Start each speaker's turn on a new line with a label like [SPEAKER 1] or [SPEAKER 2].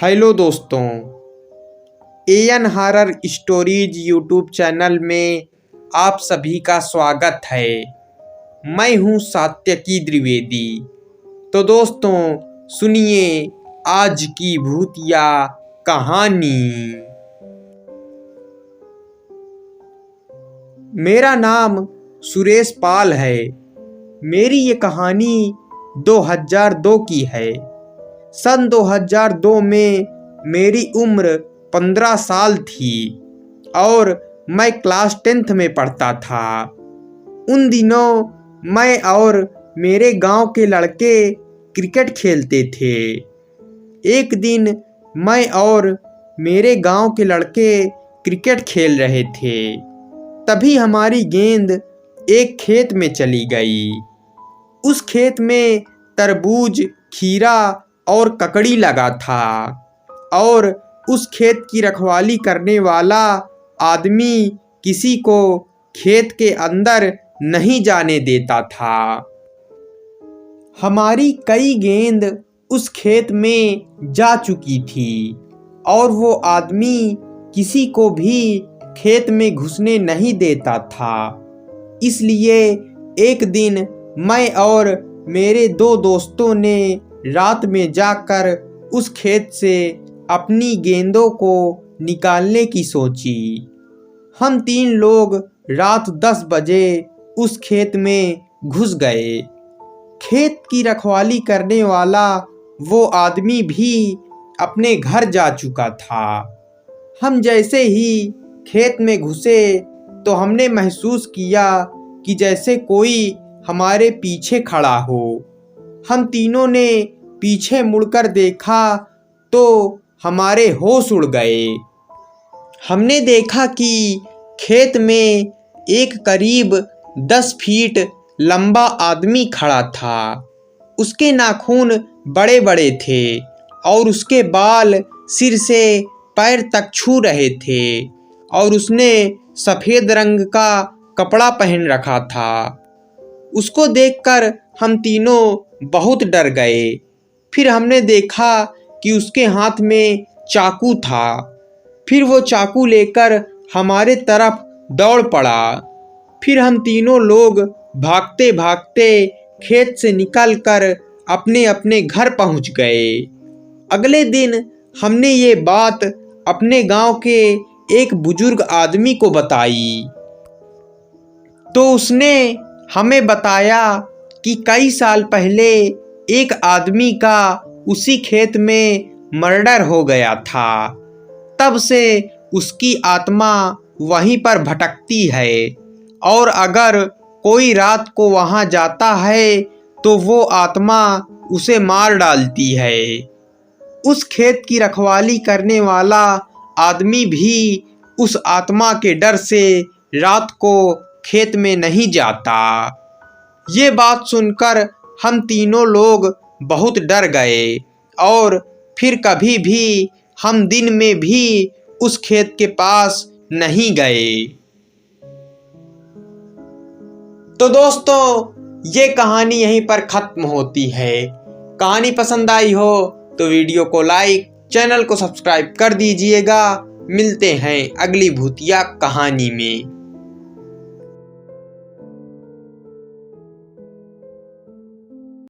[SPEAKER 1] Hello दोस्तों, AN horror stories YouTube channel में आप सभी का स्वागत है। मैं हूं सात्यकी द्विवेदी। तो दोस्तों सुनिए आज की भूतिया कहानी। मेरा नाम सुरेश पाल है। मेरी ये कहानी 2002 की है। सन 2002 में मेरी उम्र 15 साल थी और मैं क्लास 10th में पढ़ता था। उन दिनों मैं और मेरे गांव के लड़के क्रिकेट खेलते थे। एक दिन मैं और मेरे गांव के लड़के क्रिकेट खेल रहे थे, तभी हमारी गेंद एक खेत में चली गई। उस खेत में तरबूज, खीरा और ककड़ी लगा था और उस खेत की रखवाली करने वाला आदमी किसी को खेत के अंदर नहीं जाने देता था। हमारी कई गेंद उस खेत में जा चुकी थी और वो आदमी किसी को भी खेत में घुसने नहीं देता था। इसलिए एक दिन मैं और मेरे दो दोस्तों ने रात में जाकर उस खेत से अपनी गेंदों को निकालने की सोची। हम 3 लोग रात 10 बजे उस खेत में घुस गए। खेत की रखवाली करने वाला वो आदमी भी अपने घर जा चुका था। हम जैसे ही खेत में घुसे तो हमने महसूस किया कि जैसे कोई हमारे पीछे खड़ा हो। हम तीनों ने पीछे मुड़कर देखा तो हमारे होश उड़ गए। हमने देखा कि खेत में एक करीब 10 फीट लंबा आदमी खड़ा था। उसके नाखून बड़े बड़े थे और उसके बाल सिर से पैर तक छू रहे थे और उसने सफ़ेद रंग का कपड़ा पहन रखा था। उसको देखकर हम तीनों बहुत डर गए। फिर हमने देखा कि उसके हाथ में चाकू था। फिर वो चाकू लेकर हमारे तरफ दौड़ पड़ा। फिर हम तीनों लोग भागते भागते खेत से निकलकर अपने अपने घर पहुंच गए। अगले दिन हमने ये बात अपने गांव के एक बुजुर्ग आदमी को बताई तो उसने हमें बताया कि कई साल पहले एक आदमी का उसी खेत में मर्डर हो गया था। तब से उसकी आत्मा वहीं पर भटकती है और अगर कोई रात को वहां जाता है तो वो आत्मा उसे मार डालती है। उस खेत की रखवाली करने वाला आदमी भी उस आत्मा के डर से रात को खेत में नहीं जाता। ये बात सुनकर हम तीनों लोग बहुत डर गए और फिर कभी भी हम दिन में भी उस खेत के पास नहीं गए। तो दोस्तों ये कहानी यहीं पर खत्म होती है। कहानी पसंद आई हो तो वीडियो को लाइक, चैनल को सब्सक्राइब कर दीजिएगा। मिलते हैं अगली भूतिया कहानी में।